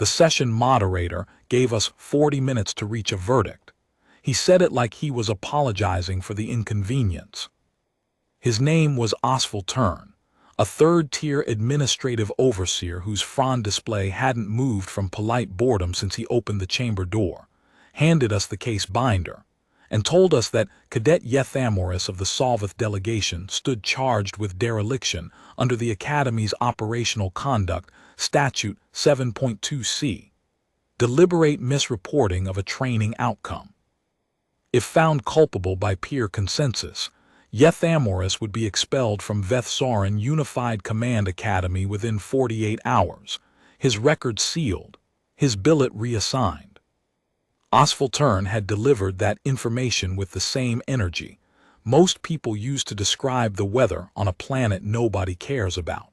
The session moderator gave us 40 minutes to reach a verdict. He said it like he was apologizing for the inconvenience. His name was Osvaltern, a third-tier administrative overseer whose frond display hadn't moved from polite boredom since he opened the chamber door, handed us the case binder, and told us that Cadet Yethamoris of the Solvith delegation stood charged with dereliction under the Academy's Operational Conduct Statute 7.2c, deliberate misreporting of a training outcome. If found culpable by peer consensus, Yethamoris would be expelled from Vethsoren Unified Command Academy within 48 hours, his record sealed, his billet reassigned. Osvaltern had delivered that information with the same energy most people use to describe the weather on a planet nobody cares about.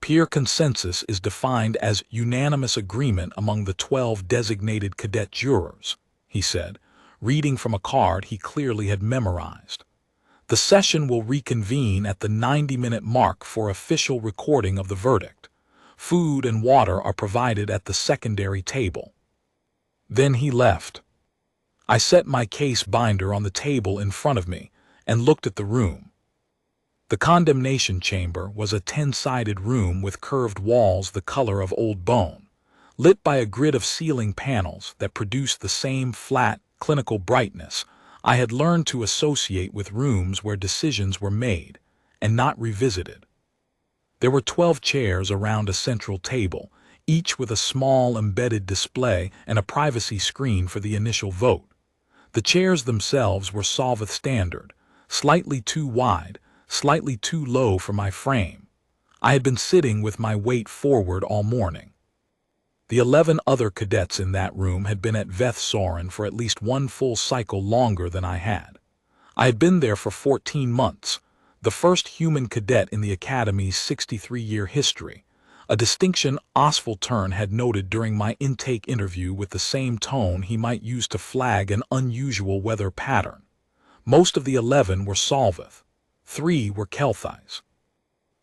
Peer consensus is defined as unanimous agreement among the 12 designated cadet jurors, he said, reading from a card he clearly had memorized. The session will reconvene at the 90-minute mark for official recording of the verdict. Food and water are provided at the secondary table. Then he left. I set my case binder on the table in front of me and looked at the room. The condemnation chamber was a 10-sided room with curved walls the color of old bone, lit by a grid of ceiling panels that produced the same flat, clinical brightness I had learned to associate with rooms where decisions were made and not revisited. There were 12 chairs around a central table, each with a small embedded display and a privacy screen for the initial vote. The chairs themselves were Solvith standard, slightly too wide, slightly too low for my frame. I had been sitting with my weight forward all morning. The 11 other cadets in that room had been at Vethsoren for at least one full cycle longer than I had. I had been there for 14 months, the first human cadet in the Academy's 63-year history, a distinction Osvaltern had noted during my intake interview with the same tone he might use to flag an unusual weather pattern. Most of the 11 were Solvith. 3 were Kelthais.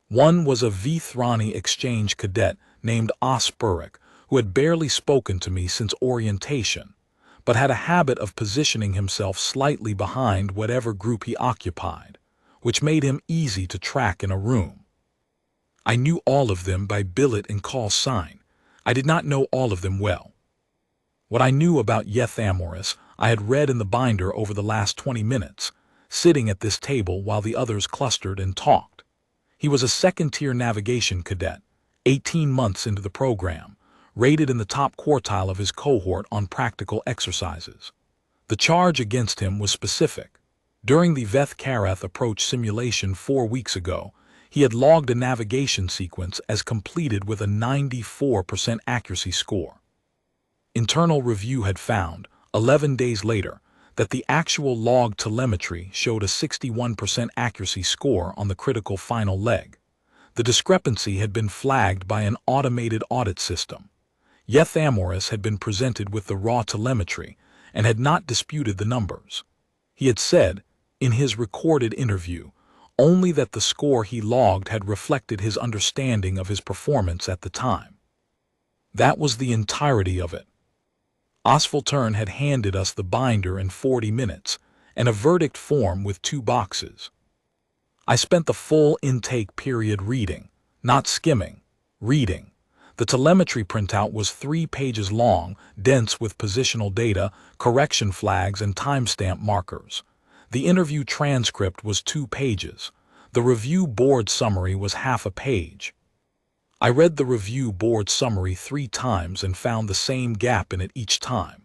One was a Vethrani exchange cadet named Ospurik, who had barely spoken to me since orientation, but had a habit of positioning himself slightly behind whatever group he occupied, which made him easy to track in a room. I knew all of them by billet and call sign. I did not know all of them well. What I knew about Yethamoris I had read in the binder over the last 20 minutes, sitting at this table while the others clustered and talked. He was a second-tier navigation cadet, 18 months into the program, rated in the top quartile of his cohort on practical exercises. The charge against him was specific. During the Veth-Kareth approach simulation 4 weeks ago, he had logged a navigation sequence as completed with a 94% accuracy score. Internal review had found, 11 days later, that the actual log telemetry showed a 61% accuracy score on the critical final leg. The discrepancy had been flagged by an automated audit system. Yethamoris had been presented with the raw telemetry and had not disputed the numbers. He had said, in his recorded interview, only that the score he logged had reflected his understanding of his performance at the time. That was the entirety of it. Osvaltern had handed us the binder in 40 minutes and a verdict form with 2 boxes. I spent the full intake period reading, not skimming, reading. The telemetry printout was 3 pages long, dense with positional data, correction flags, and timestamp markers. The interview transcript was 2 pages. The review board summary was half a page. I read the review board summary 3 times and found the same gap in it each time.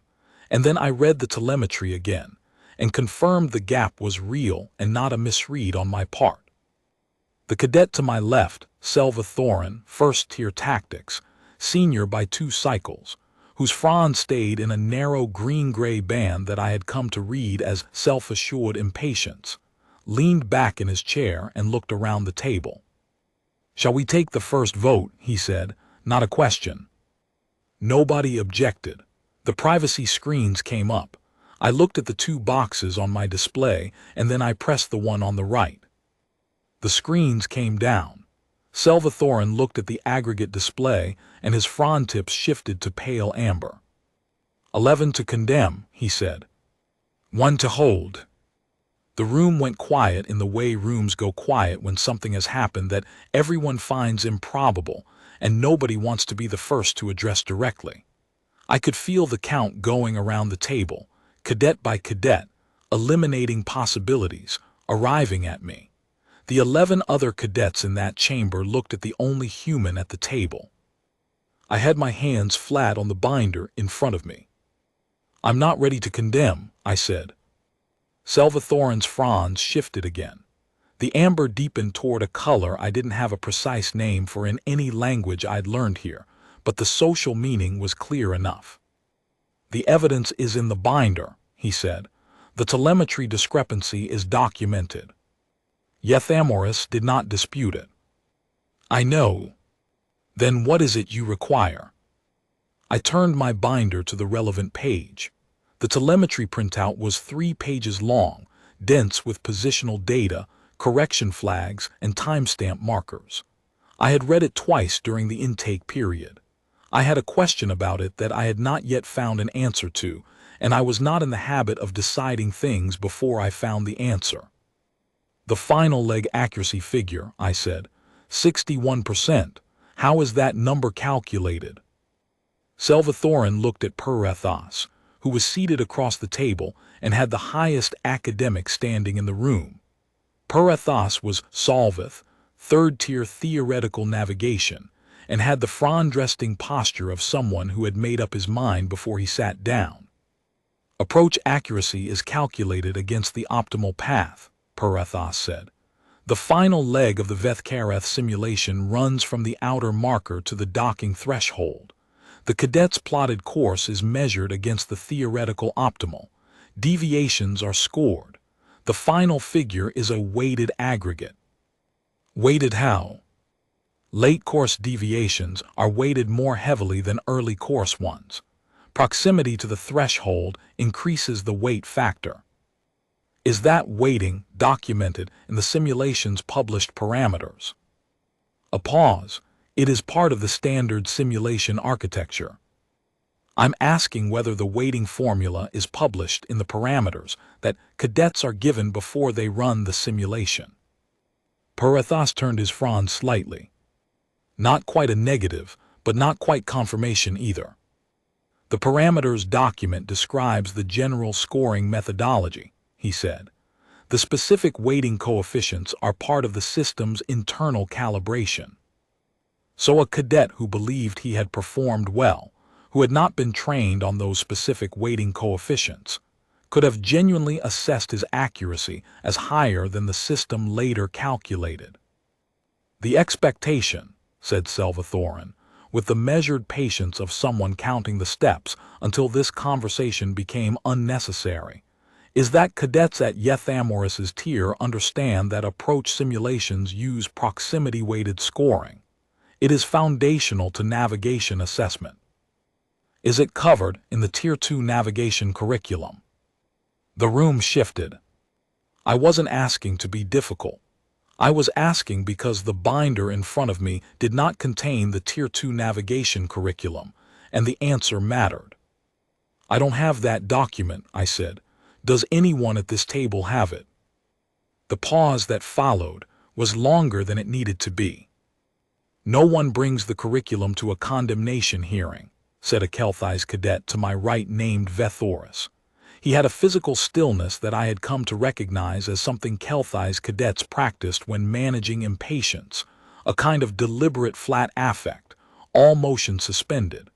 And then I read the telemetry again and confirmed the gap was real and not a misread on my part. The cadet to my left, Selva Thorin, first-tier tactics, senior by 2 cycles, whose frond stayed in a narrow green-gray band that I had come to read as self-assured impatience, leaned back in his chair and looked around the table. "Shall we take the first vote?" he said, not a question. Nobody objected. The privacy screens came up. I looked at the 2 boxes on my display, and then I pressed the one on the right. The screens came down. Salvathoran looked at the aggregate display, and his frond tips shifted to pale amber. 11 to condemn, he said. 1 to hold. The room went quiet in the way rooms go quiet when something has happened that everyone finds improbable, and nobody wants to be the first to address directly. I could feel the count going around the table, cadet by cadet, eliminating possibilities, arriving at me. The 11 other cadets in that chamber looked at the only human at the table. I had my hands flat on the binder in front of me. I'm not ready to condemn, I said. Salvathoran's fronds shifted again. The amber deepened toward a color I didn't have a precise name for in any language I'd learned here, but the social meaning was clear enough. The evidence is in the binder, he said. The telemetry discrepancy is documented. Yethamoris did not dispute it. I know. Then what is it you require? I turned my binder to the relevant page. The telemetry printout was 3 pages long, dense with positional data, correction flags, and timestamp markers. I had read it twice during the intake period. I had a question about it that I had not yet found an answer to, and I was not in the habit of deciding things before I found the answer. The final leg accuracy figure, I said, 61%. How is that number calculated? Salvathoran looked at Perethos, who was seated across the table and had the highest academic standing in the room. Perethos was Solvith, third-tier theoretical navigation, and had the frond-resting posture of someone who had made up his mind before he sat down. Approach accuracy is calculated against the optimal path, Perethos said. The final leg of the Vethkareth simulation runs from the outer marker to the docking threshold. The cadet's plotted course is measured against the theoretical optimal. Deviations are scored. The final figure is a weighted aggregate. Weighted how? Late course deviations are weighted more heavily than early course ones. Proximity to the threshold increases the weight factor. Is that weighting documented in the simulation's published parameters? A pause. It is part of the standard simulation architecture. I'm asking whether the weighting formula is published in the parameters that cadets are given before they run the simulation. Perethos turned his frond slightly. Not quite a negative, but not quite confirmation either. The parameters document describes the general scoring methodology, he said. The specific weighting coefficients are part of the system's internal calibration. So a cadet who believed he had performed well, who had not been trained on those specific weighting coefficients, could have genuinely assessed his accuracy as higher than the system later calculated. The expectation, said Salvathoran, with the measured patience of someone counting the steps until this conversation became unnecessary, is that cadets at Yethamoris's tier understand that approach simulations use proximity-weighted scoring. It is foundational to navigation assessment. Is it covered in the Tier 2 navigation curriculum? The room shifted. I wasn't asking to be difficult. I was asking because the binder in front of me did not contain the Tier 2 navigation curriculum, and the answer mattered. I don't have that document, I said. Does anyone at this table have it? The pause that followed was longer than it needed to be. No one brings the curriculum to a condemnation hearing, said a Kelthise cadet to my right named Vethoris. He had a physical stillness that I had come to recognize as something Kelthise cadets practiced when managing impatience, a kind of deliberate flat affect, all motion suspended.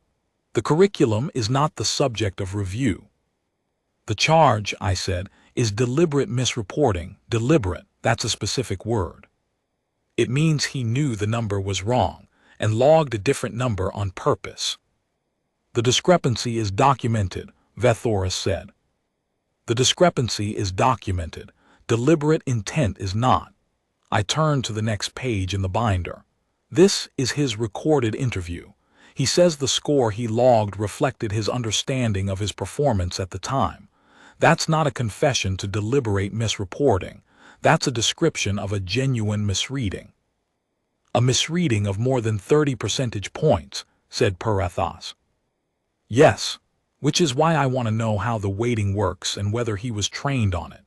The curriculum is not the subject of review. The charge, I said, is deliberate misreporting. Deliberate, that's a specific word. It means he knew the number was wrong and logged a different number on purpose. The discrepancy is documented, Vethoris said. The discrepancy is documented. Deliberate intent is not. I turned to the next page in the binder. This is his recorded interview. He says the score he logged reflected his understanding of his performance at the time. That's not a confession to deliberate misreporting. That's a description of a genuine misreading. A misreading of more than 30 percentage points, said Parathos. Yes, which is why I want to know how the weighting works and whether he was trained on it.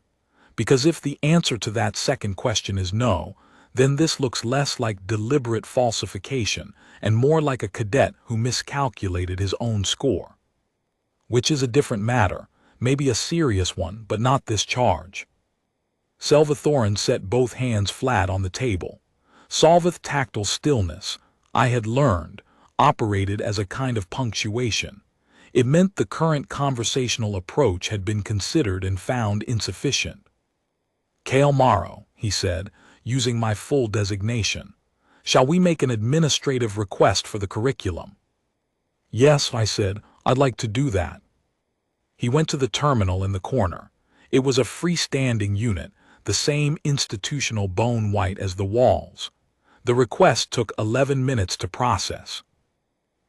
Because if the answer to that second question is no, then this looks less like deliberate falsification and more like a cadet who miscalculated his own score. Which is a different matter, maybe a serious one, but not this charge. Salvathoran set both hands flat on the table. Solveth tactile stillness, I had learned, operated as a kind of punctuation. It meant the current conversational approach had been considered and found insufficient. Kale Morrow, he said, using my full designation. Shall we make an administrative request for the curriculum? Yes, I said, I'd like to do that. He went to the terminal in the corner. It was a freestanding unit, the same institutional bone white as the walls. The request took 11 minutes to process.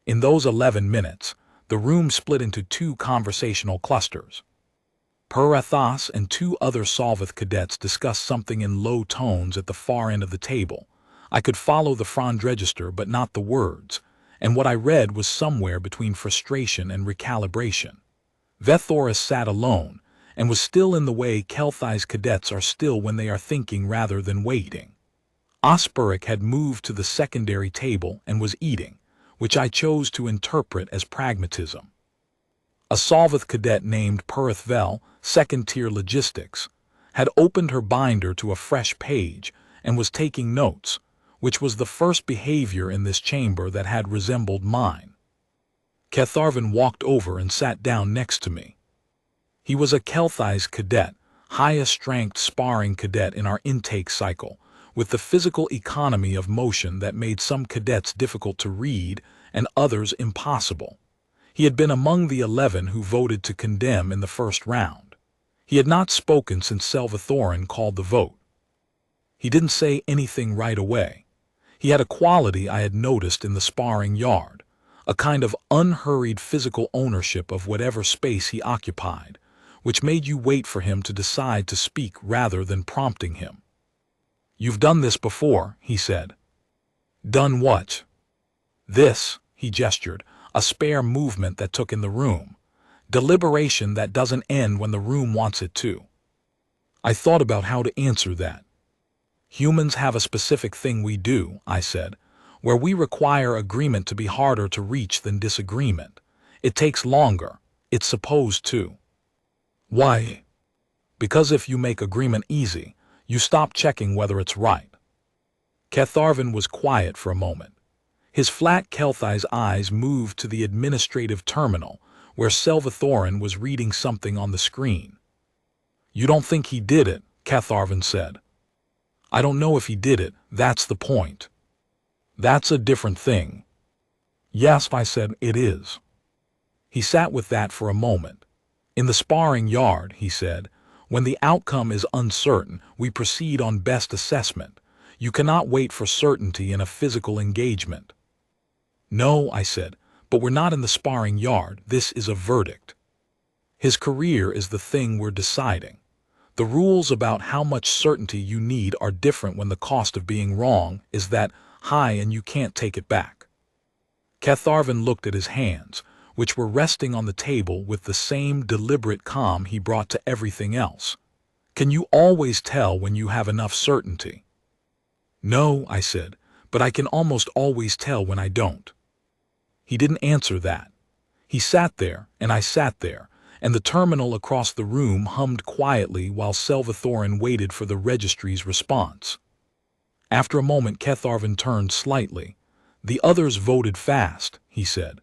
In those 11 minutes, the room split into two conversational clusters. Parathos and two other Solveth cadets discussed something in low tones at the far end of the table. I could follow the frond register but not the words, and what I read was somewhere between frustration and recalibration. Vethoris sat alone, and was still in the way Kelthai's cadets are still when they are thinking rather than waiting. Osburic had moved to the secondary table and was eating, which I chose to interpret as pragmatism. A Solveth cadet named Perithvel, second-tier logistics, had opened her binder to a fresh page and was taking notes, which was the first behavior in this chamber that had resembled mine. Catharvin walked over and sat down next to me. He was a Kelthai's cadet, highest-ranked sparring cadet in our intake cycle, with the physical economy of motion that made some cadets difficult to read and others impossible. He had been among the 11 who voted to condemn in the first round. He had not spoken since Salvathoran called the vote. He didn't say anything right away. He had a quality I had noticed in the sparring yard, a kind of unhurried physical ownership of whatever space he occupied, which made you wait for him to decide to speak rather than prompting him. You've done this before, he said. Done what? This, he gestured, a spare movement that took in the room. Deliberation that doesn't end when the room wants it to. I thought about how to answer that. Humans have a specific thing we do, I said, where we require agreement to be harder to reach than disagreement. It takes longer. It's supposed to. Why? Because if you make agreement easy, you stop checking whether it's right. Catharvin was quiet for a moment. His flat Kelthai's eyes moved to the administrative terminal, where Salvathoran was reading something on the screen. You don't think he did it, Catharvin said. I don't know if he did it, that's the point. That's a different thing. Yes, I said, it is. He sat with that for a moment. In the sparring yard, he said, when the outcome is uncertain, we proceed on best assessment. You cannot wait for certainty in a physical engagement. No, I said, but we're not in the sparring yard. This is a verdict. His career is the thing we're deciding. The rules about how much certainty you need are different when the cost of being wrong is that high and you can't take it back. Catharvin looked at his hands, which were resting on the table with the same deliberate calm he brought to everything else. Can you always tell when you have enough certainty? No, I said, but I can almost always tell when I don't. He didn't answer that. He sat there, and I sat there, and the terminal across the room hummed quietly while Salvathoran waited for the registry's response. After a moment, Catharvin turned slightly. The others voted fast, he said.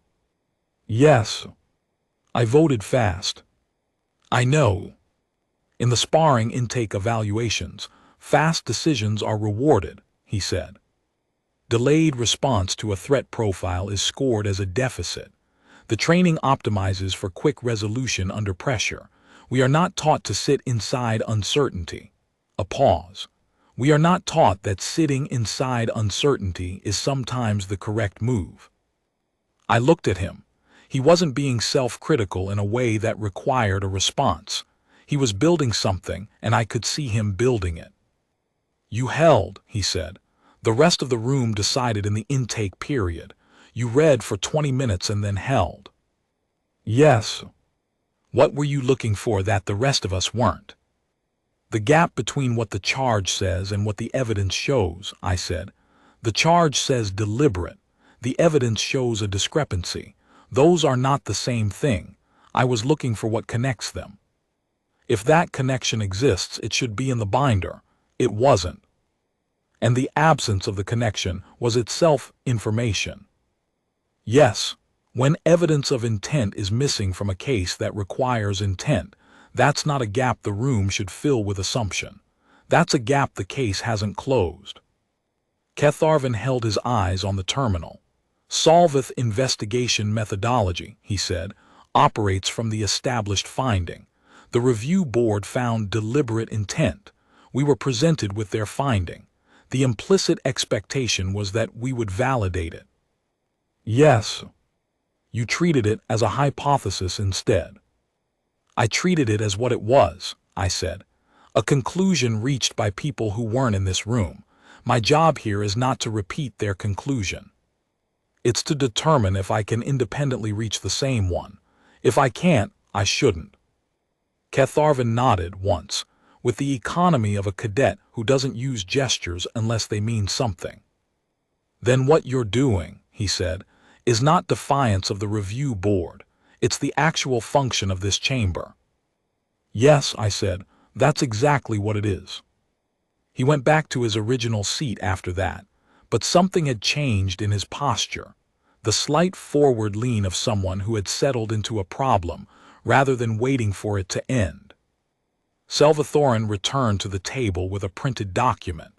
Yes, I voted fast. I know. In the sparring intake evaluations, fast decisions are rewarded, he said. Delayed response to a threat profile is scored as a deficit. The training optimizes for quick resolution under pressure. We are not taught to sit inside uncertainty. A pause. We are not taught that sitting inside uncertainty is sometimes the correct move. I looked at him. He wasn't being self-critical in a way that required a response. He was building something, and I could see him building it. You held, he said, The rest of the room decided in the intake period. You read for 20 minutes and then held. Yes. What were you looking for that the rest of us weren't? The gap between what the charge says and what the evidence shows, I said. The charge says deliberate. The evidence shows a discrepancy. Those are not the same thing. I was looking for what connects them. If that connection exists, it should be in the binder. It wasn't. And the absence of the connection was itself information. Yes, when evidence of intent is missing from a case that requires intent, that's not a gap the room should fill with assumption. That's a gap the case hasn't closed. Ketharvan held his eyes on the terminal. Solveth investigation methodology, he said, operates from the established finding. The review board found deliberate intent. We were presented with their finding. The implicit expectation was that we would validate it. Yes. You treated it as a hypothesis instead. I treated it as what it was, I said. A conclusion reached by people who weren't in this room. My job here is not to repeat their conclusion. It's to determine if I can independently reach the same one. If I can't, I shouldn't. Ketharvan nodded once, with the economy of a cadet who doesn't use gestures unless they mean something. Then what you're doing, he said, is not defiance of the review board. It's the actual function of this chamber. Yes, I said, that's exactly what it is. He went back to his original seat after that, but something had changed in his posture, the slight forward lean of someone who had settled into a problem rather than waiting for it to end. Salvathoran returned to the table with a printed document.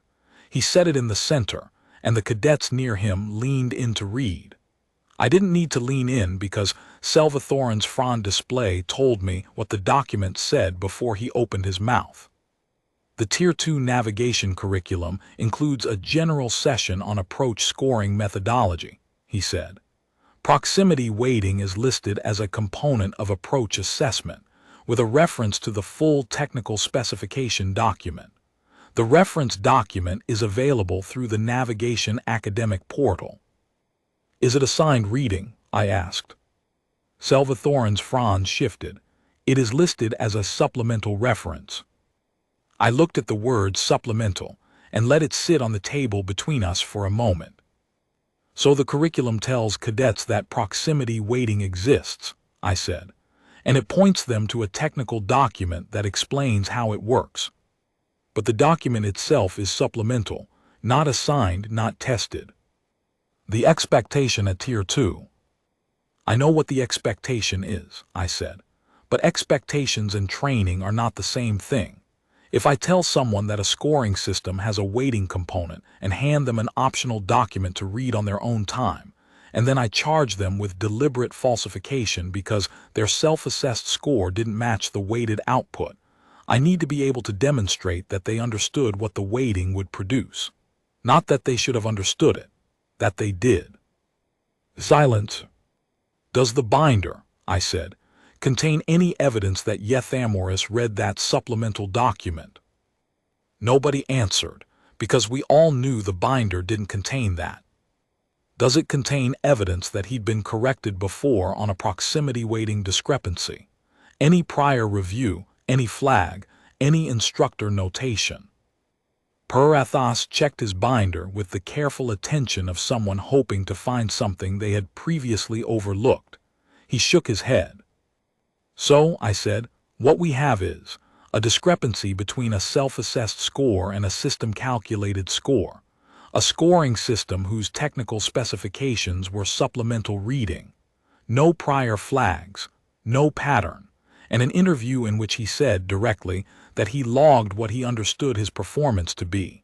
He set it in the center, and the cadets near him leaned in to read. I didn't need to lean in because Salvathoran's front display told me what the document said before he opened his mouth. The Tier 2 navigation curriculum includes a general session on approach scoring methodology, he said. Proximity weighting is listed as a component of approach assessment, with a reference to the full technical specification document. The reference document is available through the Navigation Academic Portal. Is it assigned reading? I asked. Salvathoran's frown shifted. It is listed as a supplemental reference. I looked at the word supplemental and let it sit on the table between us for a moment. So the curriculum tells cadets that proximity weighting exists, I said, and it points them to a technical document that explains how it works. But the document itself is supplemental, not assigned, not tested. The expectation at Tier 2. I know what the expectation is, I said, but expectations and training are not the same thing. If I tell someone that a scoring system has a weighting component and hand them an optional document to read on their own time, and then I charge them with deliberate falsification because their self-assessed score didn't match the weighted output, I need to be able to demonstrate that they understood what the weighting would produce. Not that they should have understood it, that they did. Silence. Does the binder, I said, contain any evidence that Yethamoris read that supplemental document? Nobody answered, because we all knew the binder didn't contain that. Does it contain evidence that he'd been corrected before on a proximity weighting discrepancy? Any prior review, any flag, any instructor notation? Purathas checked his binder with the careful attention of someone hoping to find something they had previously overlooked. He shook his head. So, I said, what we have is a discrepancy between a self-assessed score and a system-calculated score, a scoring system whose technical specifications were supplemental reading, no prior flags, no pattern, and an interview in which he said directly that he logged what he understood his performance to be.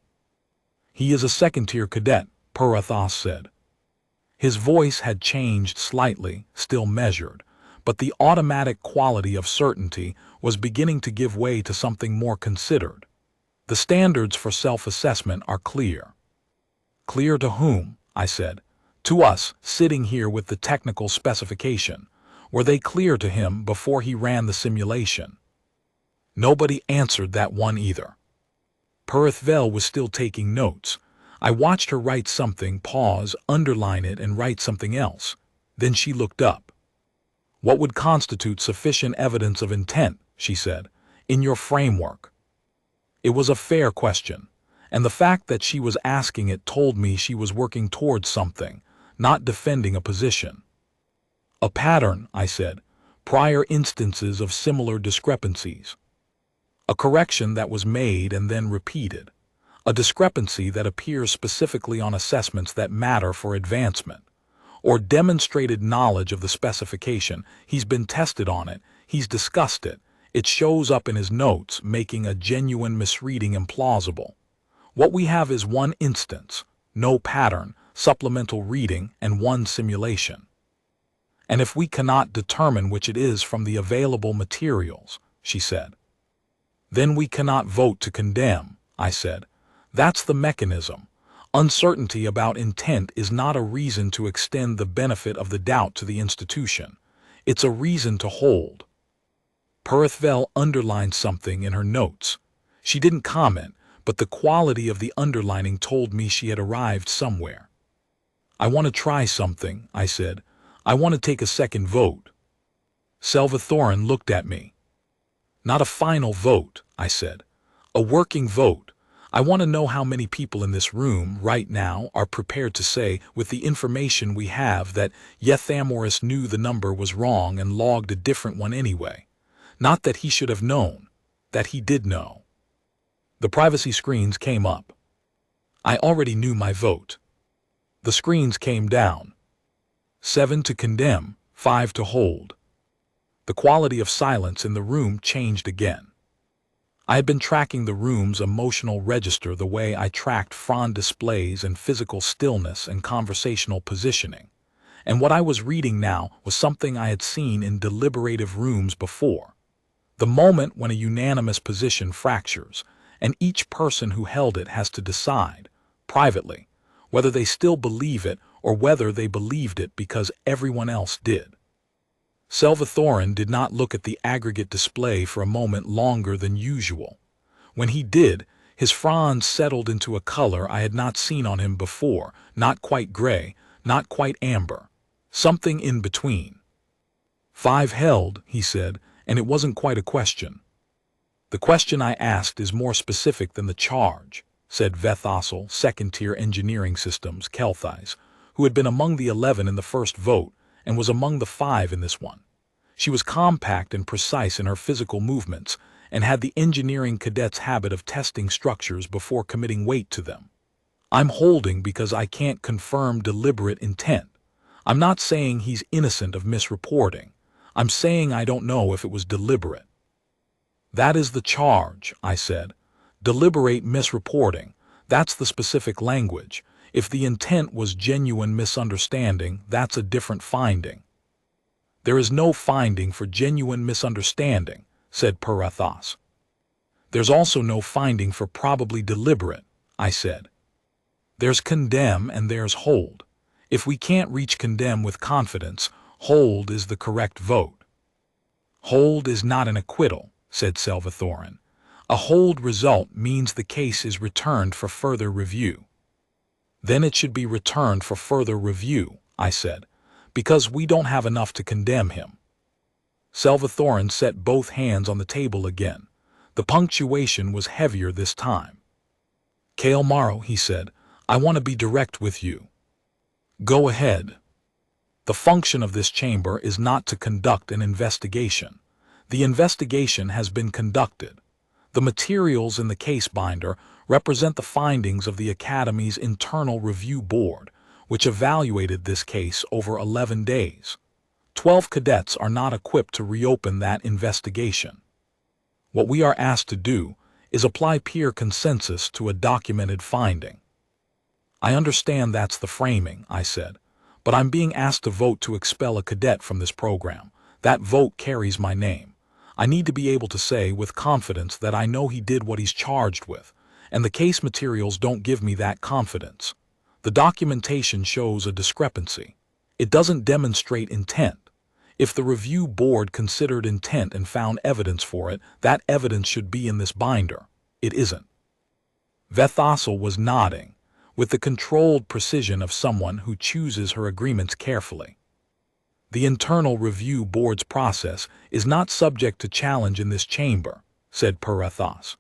He is a second-tier cadet, Purathas said. His voice had changed slightly, still measured, but the automatic quality of certainty was beginning to give way to something more considered. The standards for self-assessment are clear. Clear to whom? I said. To us, sitting here with the technical specification. Were they clear to him before he ran the simulation? Nobody answered that one either. Purathvel was still taking notes. I watched her write something, pause, underline it, and write something else. Then she looked up. "What would constitute sufficient evidence of intent," she said, "in your framework?" It was a fair question, and the fact that she was asking it told me she was working towards something, not defending a position. "A pattern," I said, "prior instances of similar discrepancies. A correction that was made and then repeated. A discrepancy that appears specifically on assessments that matter for advancement. Or demonstrated knowledge of the specification. He's been tested on it, he's discussed it. It shows up in his notes, making a genuine misreading implausible. What we have is one instance, no pattern, supplemental reading, and one simulation. And if we cannot determine which it is from the available materials," she said. "Then we cannot vote to condemn," I said. "That's the mechanism. Uncertainty about intent is not a reason to extend the benefit of the doubt to the institution. It's a reason to hold." Perithvel underlined something in her notes. She didn't comment, but the quality of the underlining told me she had arrived somewhere. "I want to try something," I said. "I want to take a second vote." Salvathoran looked at me. "Not a final vote," I said. "A working vote. I want to know how many people in this room right now are prepared to say, with the information we have, that Yethamoris knew the number was wrong and logged a different one anyway. Not that he should have known, that he did know." The privacy screens came up. I already knew my vote. The screens came down. 7 to condemn, 5 to hold. The quality of silence in the room changed again. I had been tracking the room's emotional register the way I tracked frond displays and physical stillness and conversational positioning. And what I was reading now was something I had seen in deliberative rooms before. The moment when a unanimous position fractures, and each person who held it has to decide, privately, whether they still believe it or whether they believed it because everyone else did. Salvathoran did not look at the aggregate display for a moment longer than usual. When he did, his fronds settled into a color I had not seen on him before, not quite gray, not quite amber, something in between. 5 held, he said, and it wasn't quite a question. "The question I asked is more specific than the charge," said Vethossel, second-tier engineering systems, Kelthais, who had been among the 11 in the first vote and was among the 5 in this one. She was compact and precise in her physical movements and had the engineering cadet's habit of testing structures before committing weight to them. "I'm holding because I can't confirm deliberate intent. I'm not saying he's innocent of misreporting. I'm saying I don't know if it was deliberate." "That is the charge," I said. "Deliberate misreporting. That's the specific language. If the intent was genuine misunderstanding, that's a different finding." "There is no finding for genuine misunderstanding," said Perithos. "There's also no finding for probably deliberate," I said. "There's condemn and there's hold. If we can't reach condemn with confidence, hold is the correct vote." "Hold is not an acquittal," said Salvathoran. "A hold result means the case is returned for further review." "Then it should be returned for further review," I said, "because we don't have enough to condemn him." Salvathoran set both hands on the table again. The punctuation was heavier this time. "Kaelmaro," he said, "I want to be direct with you." "Go ahead." "The function of this chamber is not to conduct an investigation. The investigation has been conducted. The materials in the case binder represent the findings of the Academy's internal review board, which evaluated this case over 11 days. 12 cadets are not equipped to reopen that investigation. What we are asked to do is apply peer consensus to a documented finding." "I understand that's the framing," I said, "but I'm being asked to vote to expel a cadet from this program. That vote carries my name. I need to be able to say with confidence that I know he did what he's charged with, and the case materials don't give me that confidence. The documentation shows a discrepancy. It doesn't demonstrate intent. If the review board considered intent and found evidence for it, that evidence should be in this binder. It isn't." Vethossel was nodding. with the controlled precision of someone who chooses her agreements carefully. The internal review board's process is not subject to challenge in this chamber, said Parathos.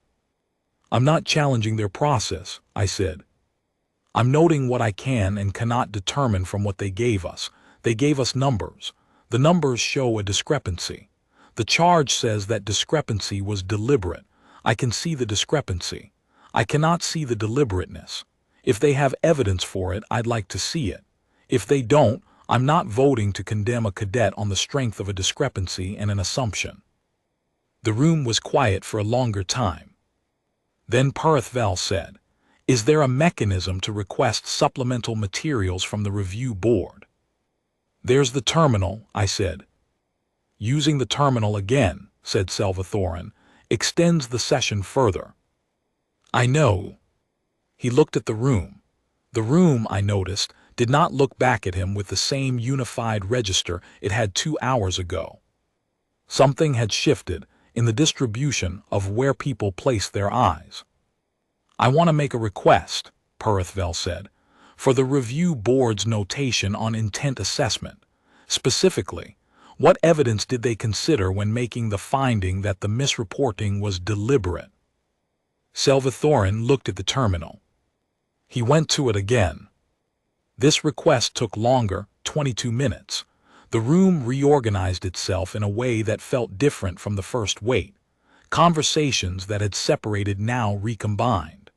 I'm not challenging their process, I said. I'm noting what I can and cannot determine from what they gave us. They gave us numbers. The numbers show a discrepancy. The charge says that discrepancy was deliberate. I can see the discrepancy. I cannot see the deliberateness. If they have evidence for it, I'd like to see it. If they don't, I'm not voting to condemn a cadet on the strength of a discrepancy and an assumption. The room was quiet for a longer time. Then Parathval said, "Is there a mechanism to request supplemental materials from the review board?" "There's the terminal," I said. "Using the terminal again," said Salvathorin, "extends the session further." "I know." He looked at the room. The room, I noticed, did not look back at him with the same unified register it had 2 hours ago. Something had shifted in the distribution of where people placed their eyes. "I want to make a request," Parathval said, "for the review board's notation on intent assessment. Specifically, what evidence did they consider when making the finding that the misreporting was deliberate?" Salvathorin looked at the terminal. He went to it again. This request took longer, 22 minutes. The room reorganized itself in a way that felt different from the first wait. Conversations that had separated now recombined.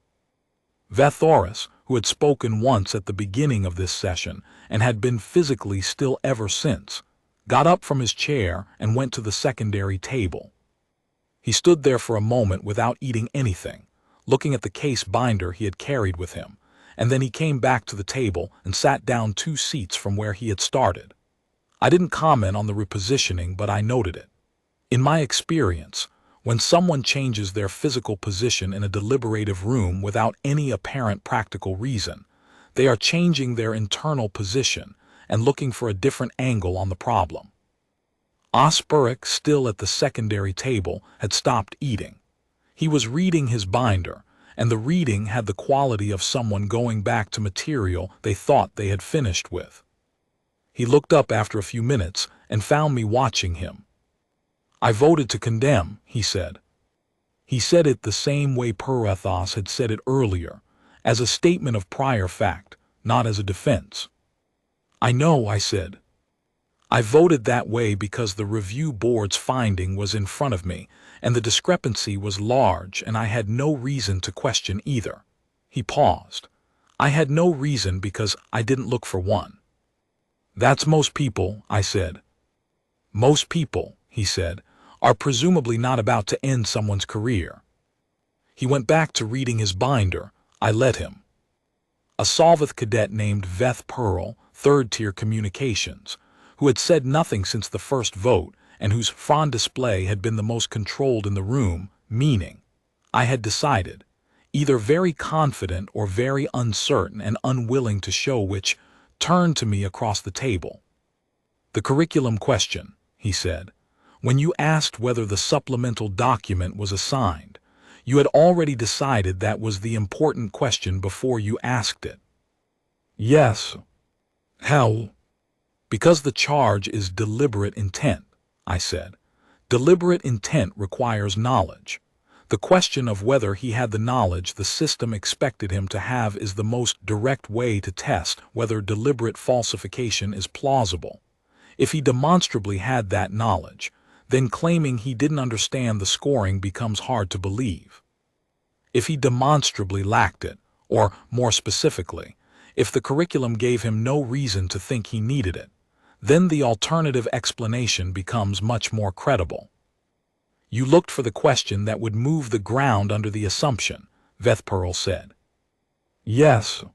Vathoris, who had spoken once at the beginning of this session and had been physically still ever since, got up from his chair and went to the secondary table. He stood there for a moment without eating anything, looking at the case binder he had carried with him, and then he came back to the table and sat down 2 seats from where he had started. I didn't comment on the repositioning, but I noted it. In my experience, when someone changes their physical position in a deliberative room without any apparent practical reason, they are changing their internal position and looking for a different angle on the problem. Osburick, still at the secondary table, had stopped eating. He was reading his binder, and the reading had the quality of someone going back to material they thought they had finished with. He looked up after a few minutes and found me watching him. "I voted to condemn," he said. He said it the same way Parathos had said it earlier, as a statement of prior fact, not as a defense. "I know," I said. "I voted that way because the review board's finding was in front of me, and the discrepancy was large, and I had no reason to question either." He paused. "I had no reason because I didn't look for one." "That's most people," I said. "Most people," he said, "are presumably not about to end someone's career." He went back to reading his binder. I let him. A Solvith cadet named Veth Pearl, 3rd Tier Communications, who had said nothing since the first vote and whose front display had been the most controlled in the room, meaning, I had decided, either very confident or very uncertain and unwilling to show which, turned to me across the table. "The curriculum question," he said. "When you asked whether the supplemental document was assigned, you had already decided that was the important question before you asked it." "Yes." "How?" "Because the charge is deliberate intent," I said. "Deliberate intent requires knowledge. The question of whether he had the knowledge the system expected him to have is the most direct way to test whether deliberate falsification is plausible. If he demonstrably had that knowledge, then claiming he didn't understand the scoring becomes hard to believe. If he demonstrably lacked it, or more specifically, if the curriculum gave him no reason to think he needed it, then the alternative explanation becomes much more credible." "You looked for the question that would move the ground under the assumption," Vethpearl said. "Yes."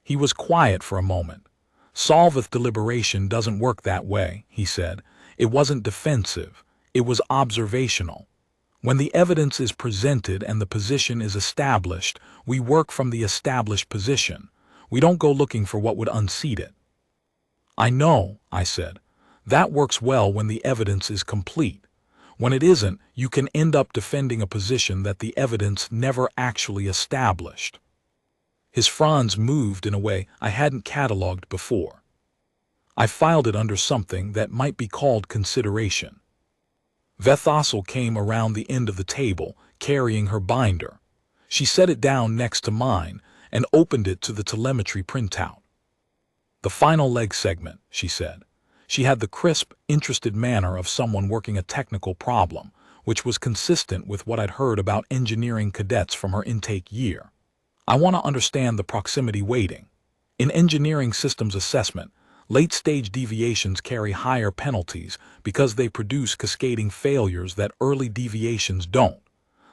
He was quiet for a moment. "Solvith deliberation doesn't work that way," he said. "It wasn't defensive. It was observational. When the evidence is presented and the position is established, we work from the established position. We don't go looking for what would unseat it." "I know," I said. "That works well when the evidence is complete. When it isn't, you can end up defending a position that the evidence never actually established." His fronds moved in a way I hadn't catalogued before. I filed it under something that might be called consideration. Vethossel came around the end of the table, carrying her binder. She set it down next to mine and opened it to the telemetry printout. "The final leg segment," she said. She had the crisp, interested manner of someone working a technical problem, which was consistent with what I'd heard about engineering cadets from her intake year. "I want to understand the proximity weighting. In engineering systems assessment, late-stage deviations carry higher penalties because they produce cascading failures that early deviations don't.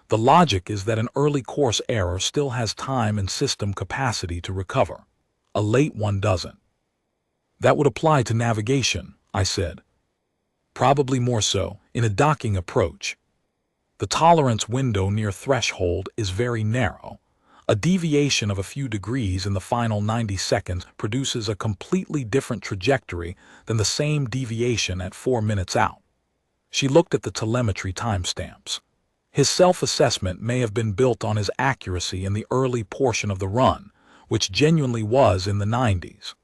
The logic is that an early course error still has time and system capacity to recover. A late one doesn't." "That would apply to navigation," I said. "Probably more so in a docking approach. The tolerance window near threshold is very narrow. A deviation of a few degrees in the final 90 seconds produces a completely different trajectory than the same deviation at 4 minutes out." She looked at the telemetry timestamps. His self-assessment may have been built on his accuracy in the early portion of the run, which genuinely was in the 90s.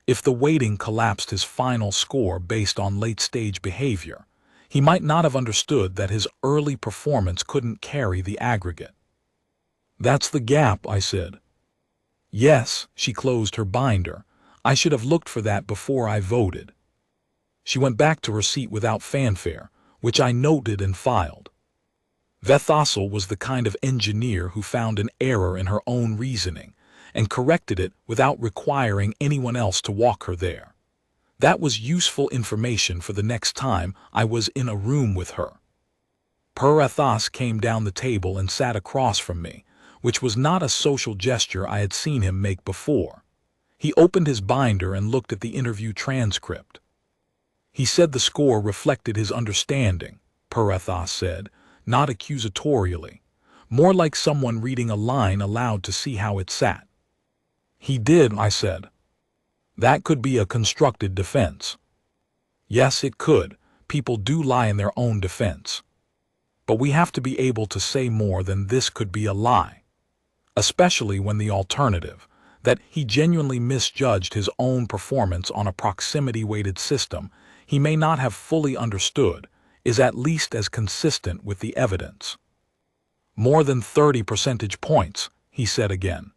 If the weighting collapsed his final score based on late-stage behavior, he might not have understood that his early performance couldn't carry the aggregate. "That's the gap," I said. "Yes," she closed her binder. "I should have looked for that before I voted." She went back to her seat without fanfare, which I noted and filed. Vethossel was the kind of engineer who found an error in her own reasoning and corrected it without requiring anyone else to walk her there. That was useful information for the next time I was in a room with her. Perathas came down the table and sat across from me, which was not a social gesture I had seen him make before. He opened his binder and looked at the interview transcript. "He said the score reflected his understanding," Perathas said, not accusatorially, more like someone reading a line aloud to see how it sat. "He did," I said. "That could be a constructed defense." "Yes, it could. People do lie in their own defense. But we have to be able to say more than this could be a lie. Especially when the alternative, that he genuinely misjudged his own performance on a proximity-weighted system he may not have fully understood, is at least as consistent with the evidence." "More than 30 percentage points," he said again.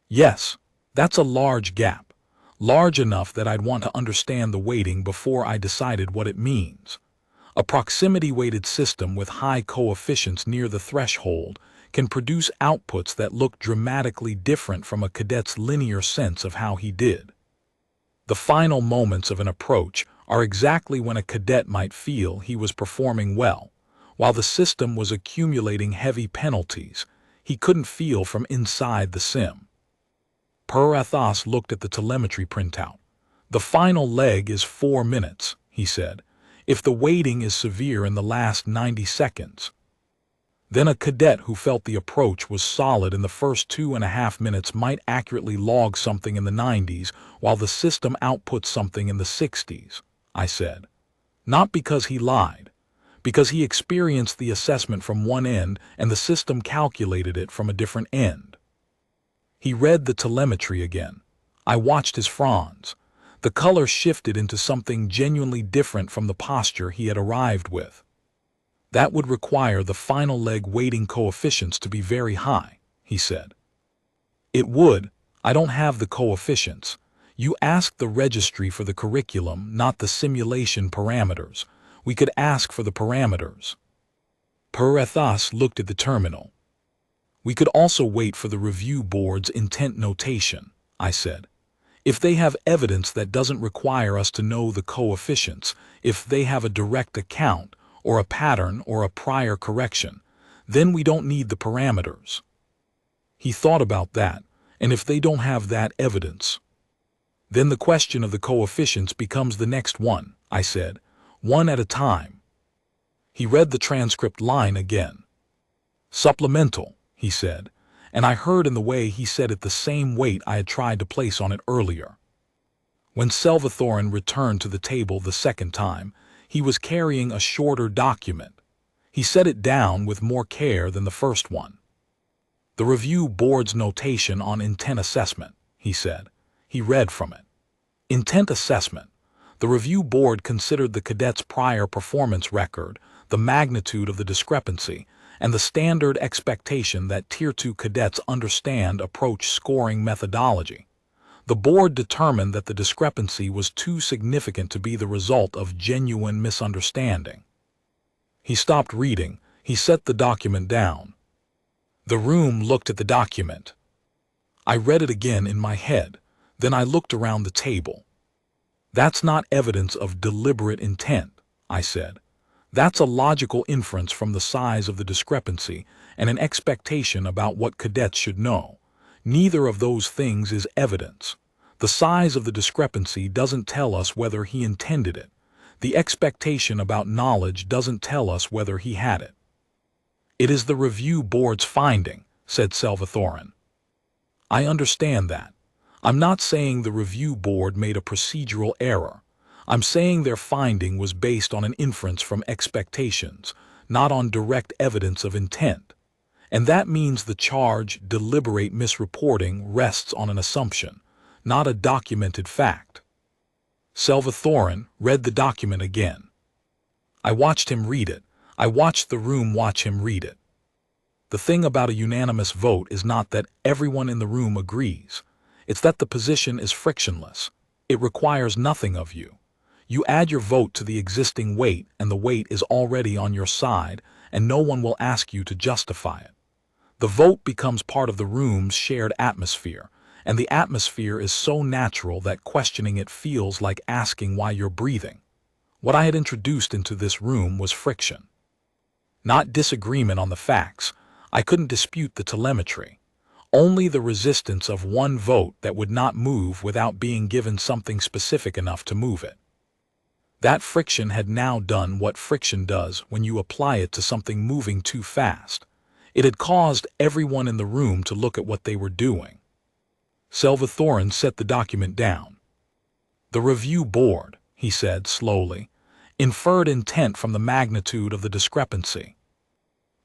"Yes, that's a large gap. Large enough that I'd want to understand the weighting before I decided what it means. A proximity-weighted system with high coefficients near the threshold can produce outputs that look dramatically different from a cadet's linear sense of how he did. The final moments of an approach are exactly when a cadet might feel he was performing well, while the system was accumulating heavy penalties he couldn't feel from inside the sim. Perathas looked at the telemetry printout. "The final leg is 4 minutes, he said, if the weighting is severe in the last 90 seconds. Then a cadet who felt the approach was solid in the first 2.5 minutes might accurately log something in the 90s while the system outputs something in the 60s, I said. Not because he lied, because he experienced the assessment from one end and the system calculated it from a different end. He read the telemetry again. I watched his fronds. The color shifted into something genuinely different from the posture he had arrived with. That would require the final leg weighting coefficients to be very high, he said. It would. I don't have the coefficients. You asked the registry for the curriculum, not the simulation parameters. We could ask for the parameters. Perathas looked at the terminal. We could also wait for the review board's intent notation, I said. If they have evidence that doesn't require us to know the coefficients, if they have a direct account, or a pattern, or a prior correction, then we don't need the parameters. He thought about that, and if they don't have that evidence, then the question of the coefficients becomes the next one, I said, one at a time. He read the transcript line again. Supplemental, he said, and I heard in the way he said it the same weight I had tried to place on it earlier. When Salvathorin returned to the table the second time, he was carrying a shorter document. He set it down with more care than the first one. "The review board's notation on intent assessment," he said. He read from it. Intent assessment. The review board considered the cadet's prior performance record, the magnitude of the discrepancy, and the standard expectation that Tier 2 cadets understand approach scoring methodology. The board determined that the discrepancy was too significant to be the result of genuine misunderstanding. He stopped reading. He set the document down. The room looked at the document. I read it again in my head. Then I looked around the table. "That's not evidence of deliberate intent," I said. "That's a logical inference from the size of the discrepancy and an expectation about what cadets should know. Neither of those things is evidence. The size of the discrepancy doesn't tell us whether he intended it. The expectation about knowledge doesn't tell us whether he had it." "It is the review board's finding," said Salvathorin. "I understand that. I'm not saying the review board made a procedural error. I'm saying their finding was based on an inference from expectations, not on direct evidence of intent. And that means the charge, deliberate misreporting, rests on an assumption, not a documented fact." Salvathorin read the document again. I watched him read it. I watched the room watch him read it. "The thing about a unanimous vote is not that everyone in the room agrees. It's that the position is frictionless. It requires nothing of you. You add your vote to the existing weight, and the weight is already on your side, and no one will ask you to justify it. The vote becomes part of the room's shared atmosphere, and the atmosphere is so natural that questioning it feels like asking why you're breathing. What I had introduced into this room was friction. Not disagreement on the facts. I couldn't dispute the telemetry. Only the resistance of one vote that would not move without being given something specific enough to move it. That friction had now done what friction does when you apply it to something moving too fast. It had caused everyone in the room to look at what they were doing. Salvathorin set the document down. "The review board," he said slowly, "inferred intent from the magnitude of the discrepancy."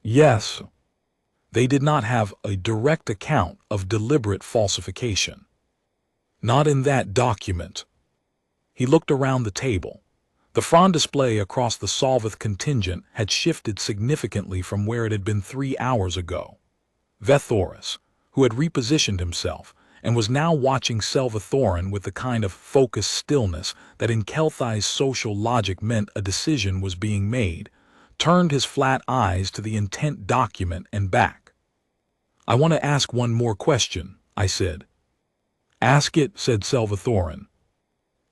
"Yes." "They did not have a direct account of deliberate falsification." "Not in that document." He looked around the table. The front display across the Solvith contingent had shifted significantly from where it had been 3 hours ago. Vethoris, who had repositioned himself and was now watching Salvathorin with the kind of focused stillness that in Kelthai's social logic meant a decision was being made, turned his flat eyes to the intent document and back. "I want to ask one more question," I said. "Ask it," said Salvathorin.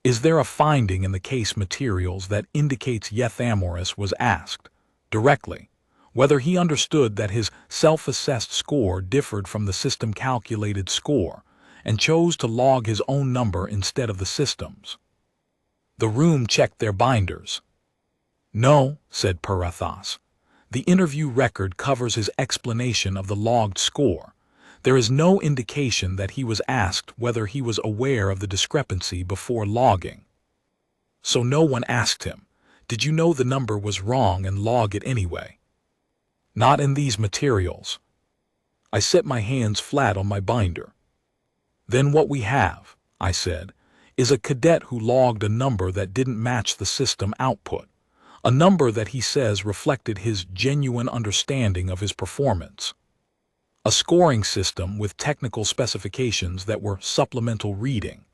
"Is there a finding in the case materials that indicates Yethamoris was asked, directly, whether he understood that his self-assessed score differed from the system-calculated score, and chose to log his own number instead of the system's?" The room checked their binders. "No," said Parathos. "The interview record covers his explanation of the logged score. There is no indication that he was asked whether he was aware of the discrepancy before logging." "So no one asked him, 'Did you know the number was wrong and log it anyway?'" "Not in these materials." I set my hands flat on my binder. "Then what we have," I said, "is a cadet who logged a number that didn't match the system output. A number that he says reflected his genuine understanding of his performance. A scoring system with technical specifications that were supplemental reading.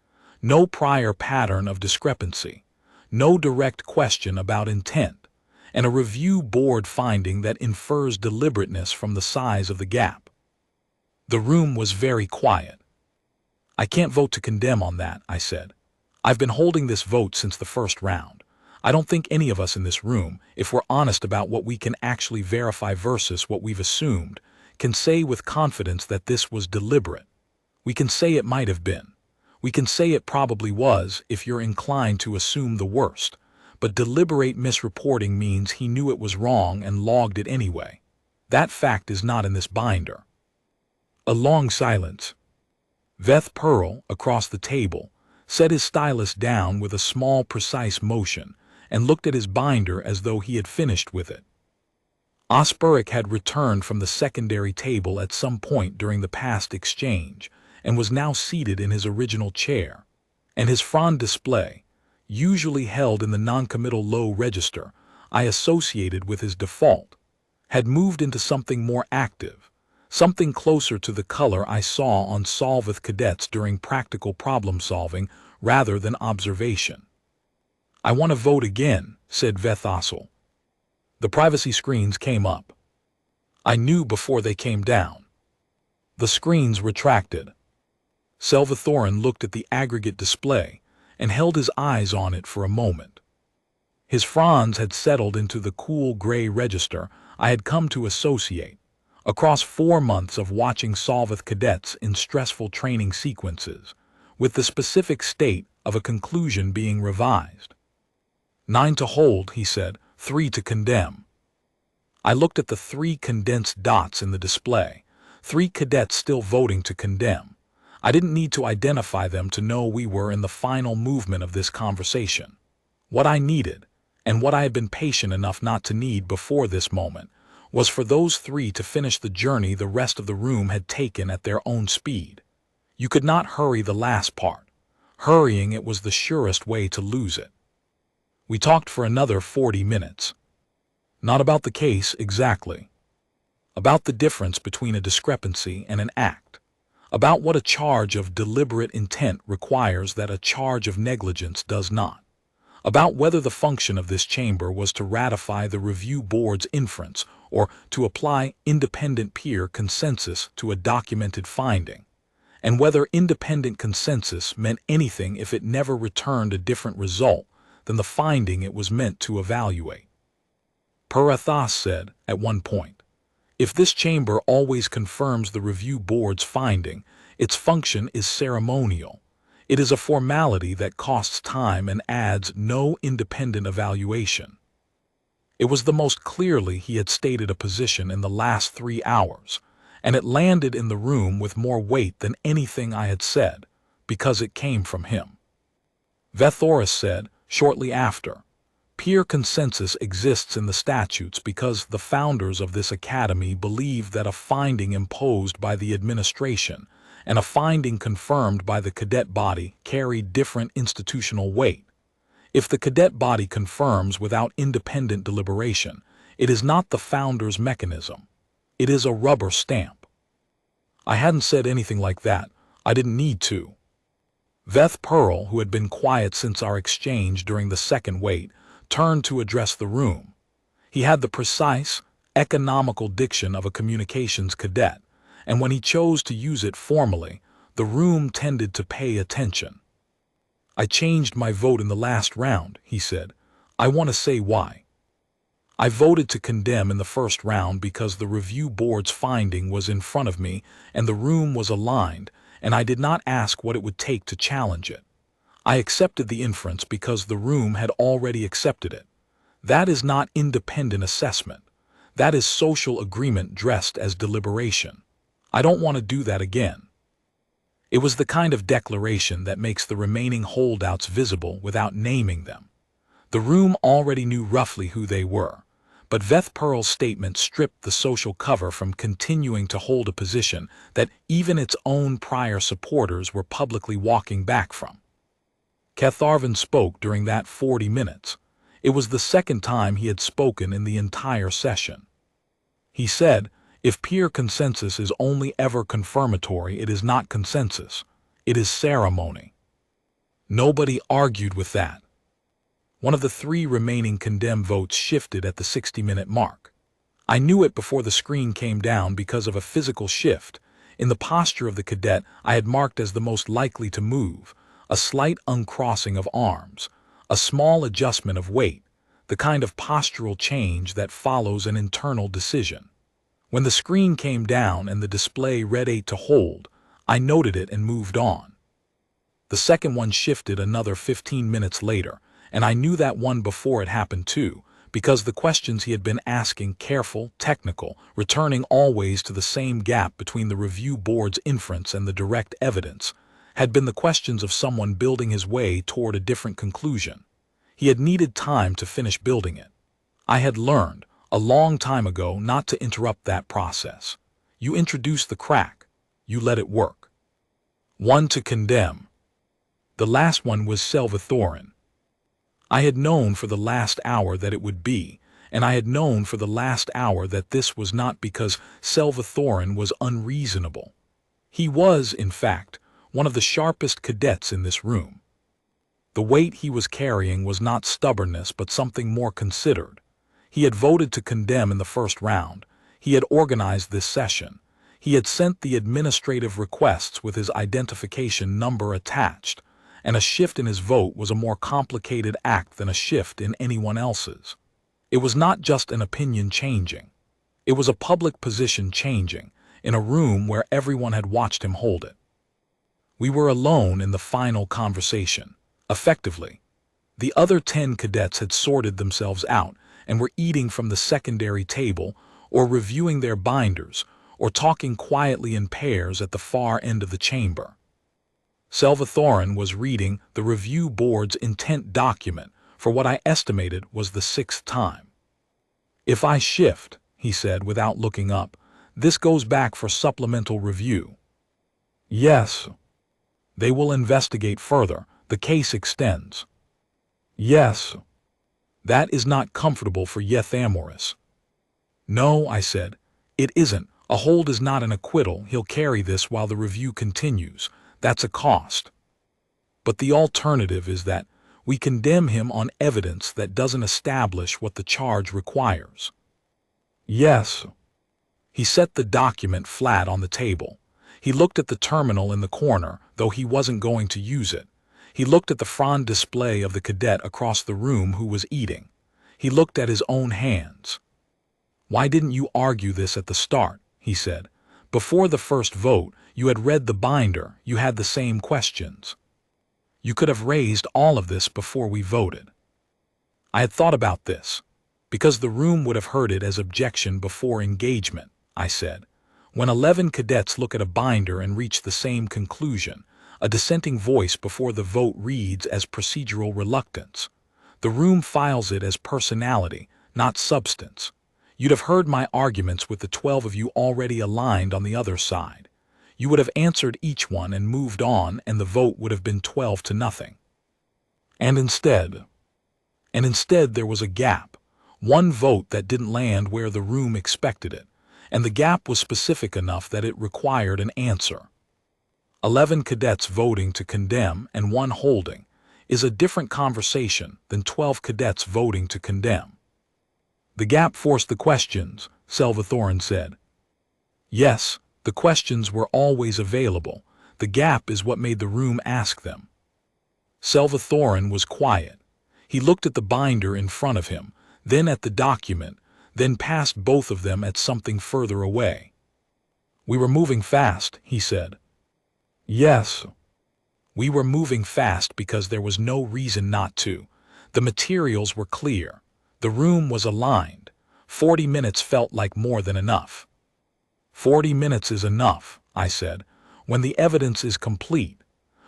No prior pattern of discrepancy. No direct question about intent. And a review board finding that infers deliberateness from the size of the gap." The room was very quiet. "I can't vote to condemn on that," I said. "I've been holding this vote since the first round. I don't think any of us in this room, if we're honest about what we can actually verify versus what we've assumed, can say with confidence that this was deliberate. We can say it might have been. We can say it probably was if you're inclined to assume the worst. But deliberate misreporting means he knew it was wrong and logged it anyway. That fact is not in this binder." A long silence. Veth Pearl, across the table, set his stylus down with a small, precise motion and looked at his binder as though he had finished with it. Osburick had returned from the secondary table at some point during the past exchange, and was now seated in his original chair, and his frond display, usually held in the noncommittal low register I associated with his default, had moved into something more active, something closer to the color I saw on Solveth cadets during practical problem-solving rather than observation. "I want to vote again," said Vethossel. The privacy screens came up. I knew before they came down. The screens retracted. Selvithorin looked at the aggregate display and held his eyes on it for a moment. His fronds had settled into the cool gray register I had come to associate, across 4 months of watching Solveth cadets in stressful training sequences, with the specific state of a conclusion being revised. 9 to hold, he said, 3 to condemn. I looked at the 3 condensed dots in the display, 3 cadets still voting to condemn. I didn't need to identify them to know we were in the final movement of this conversation. What I needed, and what I had been patient enough not to need before this moment, was for those 3 to finish the journey the rest of the room had taken at their own speed. You could not hurry the last part. Hurrying it was the surest way to lose it. We talked for another 40 minutes. Not about the case exactly. About the difference between a discrepancy and an act. About what a charge of deliberate intent requires that a charge of negligence does not. About whether the function of this chamber was to ratify the review board's inference or to apply independent peer consensus to a documented finding, and whether independent consensus meant anything if it never returned a different result than the finding it was meant to evaluate. Parathos said, at one point, if this chamber always confirms the review board's finding, its function is ceremonial. It is a formality that costs time and adds no independent evaluation. It was the most clearly he had stated a position in the last 3 hours, and it landed in the room with more weight than anything I had said, because it came from him. Vethoris said, shortly after, peer consensus exists in the statutes because the founders of this academy believed that a finding imposed by the administration and a finding confirmed by the cadet body carried different institutional weight. If the cadet body confirms without independent deliberation, it is not the founder's mechanism. It is a rubber stamp. I hadn't said anything like that. I didn't need to. Veth Pearl, who had been quiet since our exchange during the second wait, turned to address the room. He had the precise, economical diction of a communications cadet, and when he chose to use it formally, the room tended to pay attention. I changed my vote in the last round, he said. I want to say why. I voted to condemn in the first round because the review board's finding was in front of me and the room was aligned, and I did not ask what it would take to challenge it. I accepted the inference because the room had already accepted it. That is not independent assessment. That is social agreement dressed as deliberation. I don't want to do that again. It was the kind of declaration that makes the remaining holdouts visible without naming them. The room already knew roughly who they were, but Veth Pearl's statement stripped the social cover from continuing to hold a position that even its own prior supporters were publicly walking back from. Catharvin spoke during that 40 minutes. It was the second time he had spoken in the entire session. He said, if peer consensus is only ever confirmatory, it is not consensus. It is ceremony. Nobody argued with that. One of the 3 remaining condemn votes shifted at the 60-minute mark. I knew it before the screen came down because of a physical shift. In the posture of the cadet I had marked as the most likely to move, a slight uncrossing of arms, a small adjustment of weight, the kind of postural change that follows an internal decision. When the screen came down and the display read 8 to hold, I noted it and moved on. The second one shifted another 15 minutes later, and I knew that one before it happened too, because the questions he had been asking, careful, technical, returning always to the same gap between the review board's inference and the direct evidence, had been the questions of someone building his way toward a different conclusion. He had needed time to finish building it. I had learned, a long time ago not to interrupt that process. You introduce the crack. You let it work. 1 to condemn. The last one was Salvathoran. I had known for the last hour that it would be, and I had known for the last hour that this was not because Salvathoran was unreasonable. He was, in fact, one of the sharpest cadets in this room. The weight he was carrying was not stubbornness but something more considered. He had voted to condemn in the first round. He had organized this session. He had sent the administrative requests with his identification number attached, and a shift in his vote was a more complicated act than a shift in anyone else's. It was not just an opinion changing. It was a public position changing, in a room where everyone had watched him hold it. We were alone in the final conversation. Effectively, the other 10 cadets had sorted themselves out and were eating from the secondary table or reviewing their binders or talking quietly in pairs at the far end of the chamber. Salvathoran was reading the review board's intent document for what I estimated was the 6th time. "If I shift," he said without looking up, "this goes back for supplemental review." "Yes." "They will investigate further. The case extends." "Yes." "That is not comfortable for Yethamoris." "No," I said, "it isn't. A hold is not an acquittal. He'll carry this while the review continues. That's a cost. But the alternative is that we condemn him on evidence that doesn't establish what the charge requires." "Yes." He set the document flat on the table. He looked at the terminal in the corner, though he wasn't going to use it. He looked at the frond display of the cadet across the room who was eating. He looked at his own hands. "Why didn't you argue this at the start?" he said. "Before the first vote, you had read the binder, you had the same questions. You could have raised all of this before we voted." I had thought about this. "Because the room would have heard it as objection before engagement," I said. "When 11 cadets look at a binder and reach the same conclusion, a dissenting voice before the vote reads as procedural reluctance. The room files it as personality, not substance. You'd have heard my arguments with the 12 of you already aligned on the other side. You would have answered each one and moved on, and the vote would have been 12 to nothing. And instead there was a gap, one vote that didn't land where the room expected it, and the gap was specific enough that it required an answer. 11 cadets voting to condemn and 1 holding is a different conversation than 12 cadets voting to condemn." "The gap forced the questions," Salvathoran said. "Yes, the questions were always available. The gap is what made the room ask them." Salvathoran was quiet. He looked at the binder in front of him, then at the document, then past both of them at something further away. "We were moving fast," he said. "Yes." "We were moving fast because there was no reason not to. The materials were clear. The room was aligned. 40 minutes felt like more than enough." 40 minutes is enough," I said, "when the evidence is complete.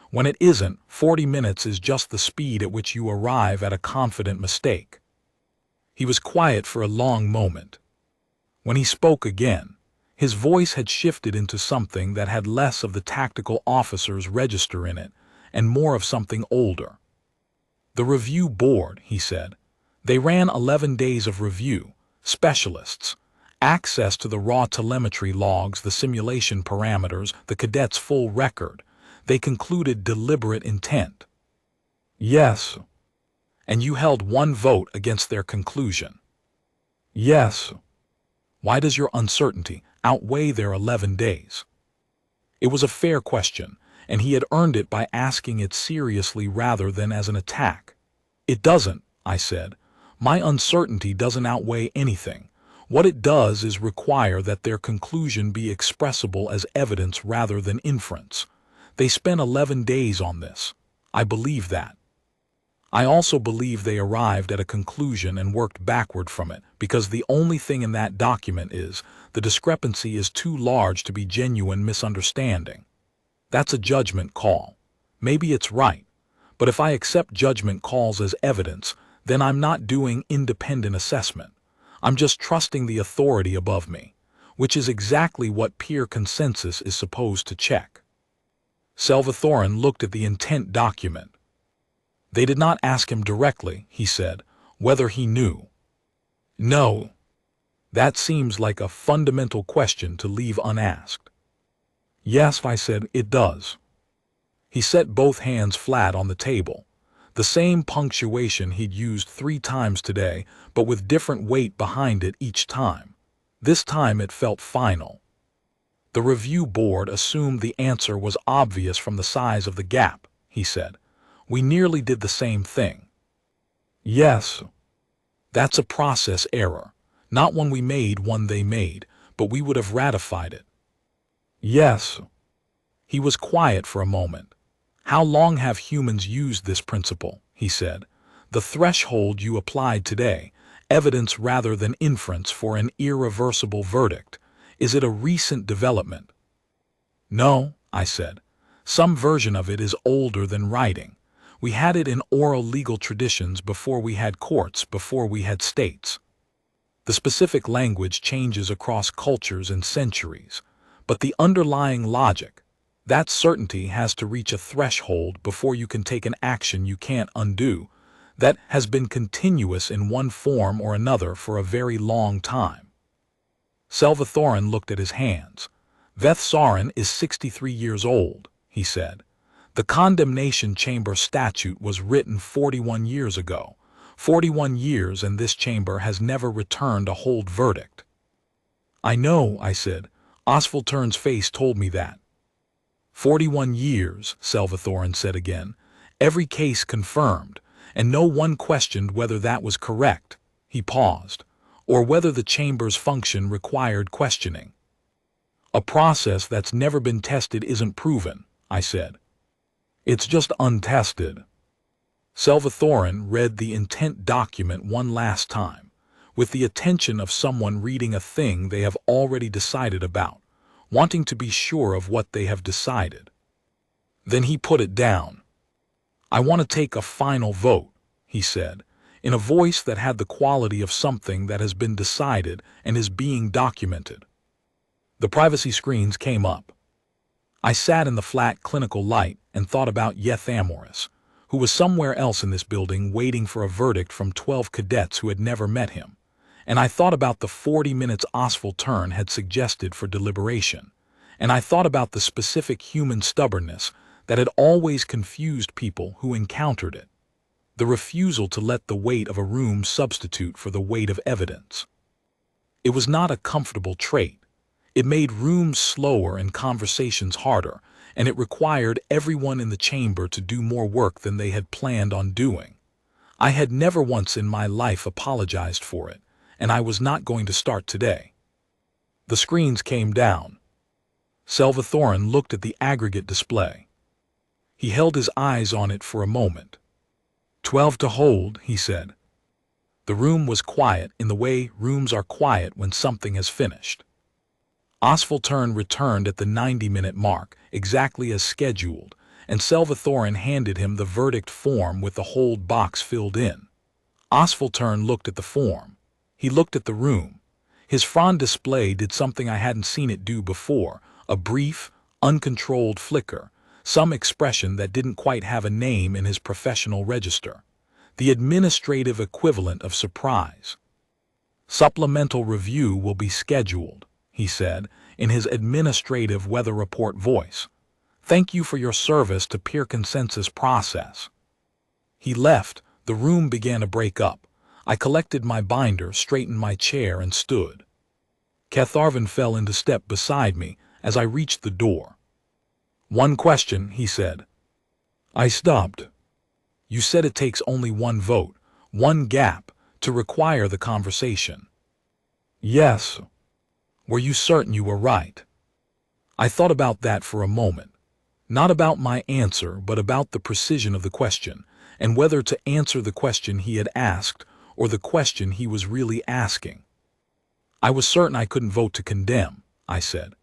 When it isn't, 40 minutes is just the speed at which you arrive at a confident mistake." He was quiet for a long moment. When he spoke again, his voice had shifted into something that had less of the tactical officer's register in it and more of something older. "The review board," he said. "They ran 11 days of review, specialists, access to the raw telemetry logs, the simulation parameters, the cadet's full record. They concluded deliberate intent." "Yes." "And you held 1 vote against their conclusion." "Yes." "Why does your uncertainty outweigh their 11 days?" It was a fair question, and he had earned it by asking it seriously rather than as an attack. "It doesn't," I said. "My uncertainty doesn't outweigh anything. What it does is require that their conclusion be expressible as evidence rather than inference. They spent 11 days on this. I believe that. I also believe they arrived at a conclusion and worked backward from it, because the only thing in that document is the discrepancy is too large to be genuine misunderstanding. That's a judgment call. Maybe it's right, but if I accept judgment calls as evidence, then I'm not doing independent assessment. I'm just trusting the authority above me, which is exactly what peer consensus is supposed to check. Salvathoran looked at the intent document. They did not ask him directly, he said, whether he knew. No. That seems like a fundamental question to leave unasked. Yes, I said, it does. He set both hands flat on the table. The same punctuation he'd used 3 times today, but with different weight behind it each time. This time it felt final. The review board assumed the answer was obvious from the size of the gap, he said. We nearly did the same thing. Yes. That's a process error. Not one we made, one they made, but we would have ratified it. Yes. He was quiet for a moment. How long have humans used this principle? He said. The threshold you applied today, evidence rather than inference for an irreversible verdict. Is it a recent development? No, I said. Some version of it is older than writing. We had it in oral legal traditions before we had courts, before we had states. The specific language changes across cultures and centuries, but the underlying logic, that certainty has to reach a threshold before you can take an action you can't undo, that has been continuous in one form or another for a very long time. Salvathoran looked at his hands. Vethsaran is 63 years old, he said. The condemnation chamber statute was written 41 years ago. 41 years, and this chamber has never returned a hold verdict. I know, I said. Osvalturn's face told me that. 41 years, Salvathoran said again. Every case confirmed, and no one questioned whether that was correct. He paused. Or whether the chamber's function required questioning. A process that's never been tested isn't proven, I said. It's just untested. Salvathoran read the intent document one last time, with the attention of someone reading a thing they have already decided about, wanting to be sure of what they have decided. Then he put it down. I want to take a final vote, he said, in a voice that had the quality of something that has been decided and is being documented. The privacy screens came up. I sat in the flat clinical light and thought about Yethamoris, who was somewhere else in this building waiting for a verdict from 12 cadets who had never met him. And I thought about the 40 minutes Osvalturnn had suggested for deliberation. And I thought about the specific human stubbornness that had always confused people who encountered it. The refusal to let the weight of a room substitute for the weight of evidence. It was not a comfortable trait. It made rooms slower and conversations harder, and it required everyone in the chamber to do more work than they had planned on doing. I had never once in my life apologized for it, and I was not going to start today. The screens came down. Salvathoran looked at the aggregate display. He held his eyes on it for a moment. 12 to hold, he said. The room was quiet in the way rooms are quiet when something has finished. Osvalturnn returned at the 90-minute mark, exactly as scheduled, and Salvathoran handed him the verdict form with the hold box filled in. Osvalturnn looked at the form. He looked at the room. His front display did something I hadn't seen it do before, a brief, uncontrolled flicker, some expression that didn't quite have a name in his professional register. The administrative equivalent of surprise. Supplemental review will be scheduled, he said, in his administrative weather report voice. Thank you for your service to peer consensus process. He left. The room began to break up. I collected my binder, straightened my chair, and stood. Catharvan fell into step beside me as I reached the door. One question, he said. I stopped. You said it takes only one vote, one gap, to require the conversation. Yes. Were you certain you were right? I thought about that for a moment. Not about my answer, but about the precision of the question, and whether to answer the question he had asked or the question he was really asking. I was certain I couldn't vote to condemn, I said.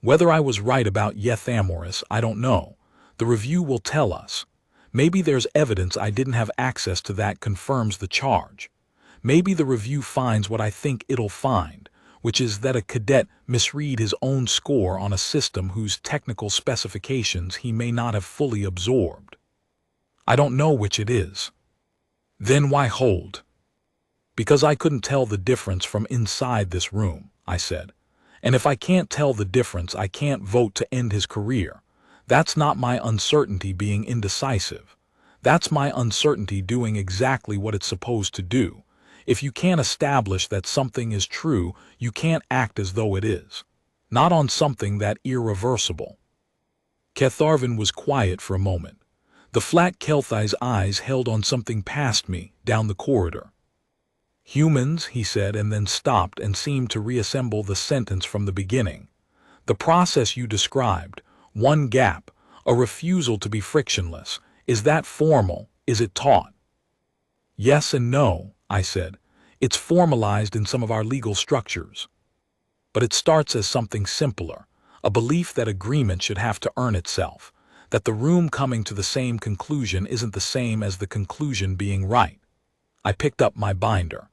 Whether I was right about Yethamoris, I don't know. The review will tell us. Maybe there's evidence I didn't have access to that confirms the charge. Maybe the review finds what I think it'll find, which is that a cadet misread his own score on a system whose technical specifications he may not have fully absorbed. I don't know which it is. Then why hold? Because I couldn't tell the difference from inside this room, I said. And if I can't tell the difference, I can't vote to end his career. That's not my uncertainty being indecisive. That's my uncertainty doing exactly what it's supposed to do. If you can't establish that something is true, you can't act as though it is. Not on something that irreversible. Catharvin was quiet for a moment. The flat Kelthai's eyes held on something past me, down the corridor. Humans, he said, and then stopped and seemed to reassemble the sentence from the beginning. The process you described, one gap, a refusal to be frictionless, is that formal? Is it taught? Yes and no, I said. It's formalized in some of our legal structures. But it starts as something simpler, a belief that agreement should have to earn itself, that the room coming to the same conclusion isn't the same as the conclusion being right. I picked up my binder.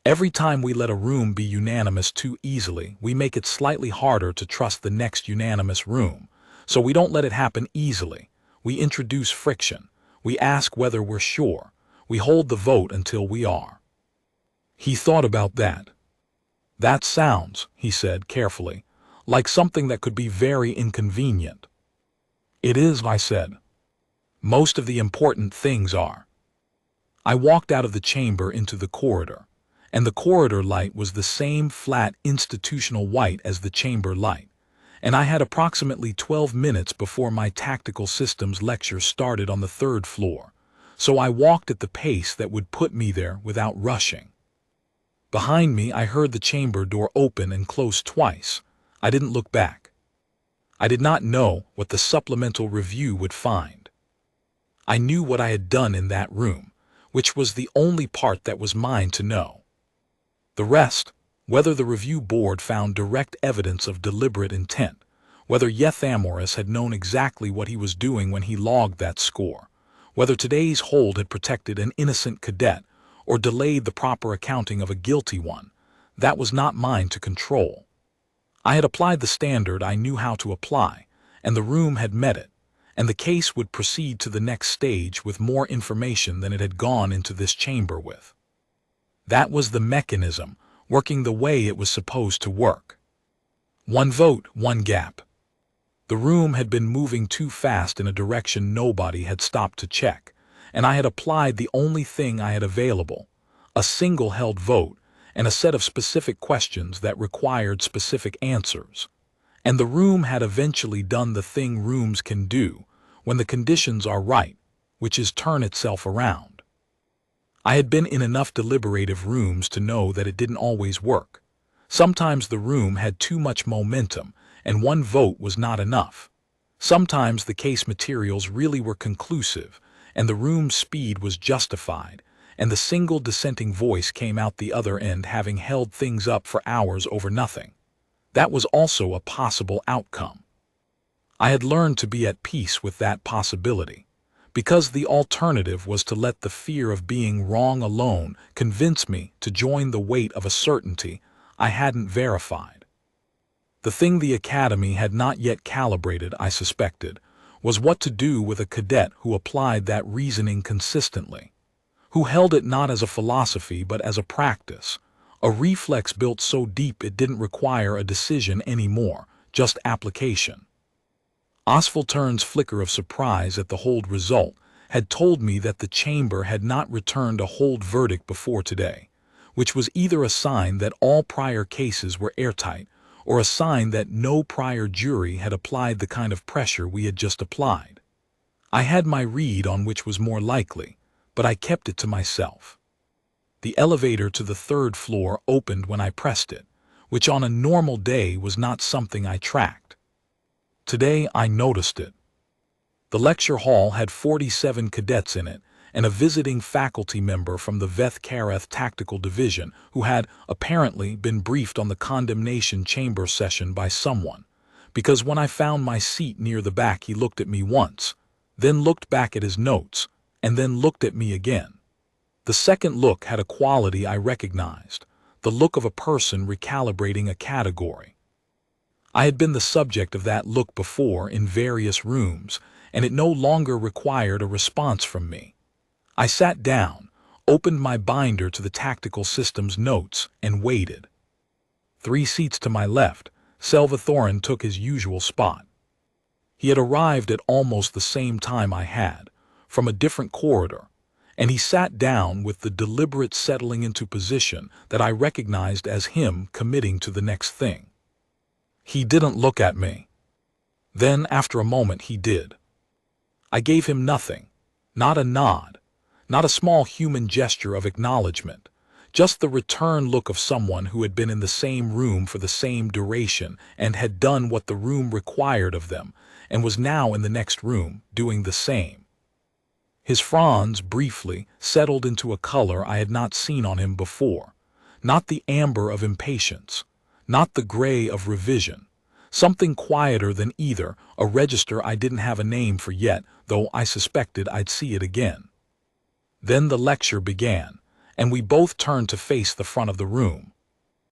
Every time we let a room be unanimous too easily, we make it slightly harder to trust the next unanimous room. So we don't let it happen easily. We introduce friction. We ask whether we're sure. We hold the vote until we are. He thought about that. That sounds, he said carefully, like something that could be very inconvenient. It is, I said. Most of the important things are. I walked out of the chamber into the corridor, and the corridor light was the same flat institutional white as the chamber light, and I had approximately 12 minutes before my tactical systems lecture started on the 3rd floor, so I walked at the pace that would put me there without rushing. Behind me, I heard the chamber door open and close twice. I didn't look back. I did not know what the supplemental review would find. I knew what I had done in that room, which was the only part that was mine to know. The rest, whether the review board found direct evidence of deliberate intent, whether Yethamoris had known exactly what he was doing when he logged that score, whether today's hold had protected an innocent cadet or delayed the proper accounting of a guilty one, that was not mine to control. I had applied the standard I knew how to apply, and the room had met it, and the case would proceed to the next stage with more information than it had gone into this chamber with. That was the mechanism, working the way it was supposed to work. One vote, one gap. The room had been moving too fast in a direction nobody had stopped to check, and I had applied the only thing I had available, a single held vote, and a set of specific questions that required specific answers. And the room had eventually done the thing rooms can do when the conditions are right, which is turn itself around. I had been in enough deliberative rooms to know that it didn't always work. Sometimes the room had too much momentum, and one vote was not enough. Sometimes the case materials really were conclusive, and the room's speed was justified, and the single dissenting voice came out the other end having held things up for hours over nothing. That was also a possible outcome. I had learned to be at peace with that possibility, because the alternative was to let the fear of being wrong alone convince me to join the weight of a certainty I hadn't verified. The thing the Academy had not yet calibrated, I suspected, was what to do with a cadet who applied that reasoning consistently, who held it not as a philosophy but as a practice, a reflex built so deep it didn't require a decision anymore, just application. Osvaltern's flicker of surprise at the hold result had told me that the chamber had not returned a hold verdict before today, which was either a sign that all prior cases were airtight or a sign that no prior jury had applied the kind of pressure we had just applied. I had my read on which was more likely, but I kept it to myself. The elevator to the 3rd floor opened when I pressed it, which on a normal day was not something I tracked. Today I noticed it. The lecture hall had 47 cadets in it and a visiting faculty member from the Veth Kareth Tactical Division who had apparently been briefed on the condemnation chamber session by someone, because when I found my seat near the back he looked at me once, then looked back at his notes, and then looked at me again. The second look had a quality I recognized, the look of a person recalibrating a category. I had been the subject of that look before in various rooms, and it no longer required a response from me. I sat down, opened my binder to the tactical system's notes, and waited. 3 seats to my left, Salvathoran took his usual spot. He had arrived at almost the same time I had, from a different corridor, and he sat down with the deliberate settling into position that I recognized as him committing to the next thing. He didn't look at me. Then, after a moment, he did. I gave him nothing, not a nod, not a small human gesture of acknowledgement, just the return look of someone who had been in the same room for the same duration and had done what the room required of them and was now in the next room doing the same. His fronds briefly settled into a color I had not seen on him before, not the amber of impatience, not the gray of revision, something quieter than either, a register I didn't have a name for yet, though I suspected I'd see it again. Then the lecture began, and we both turned to face the front of the room,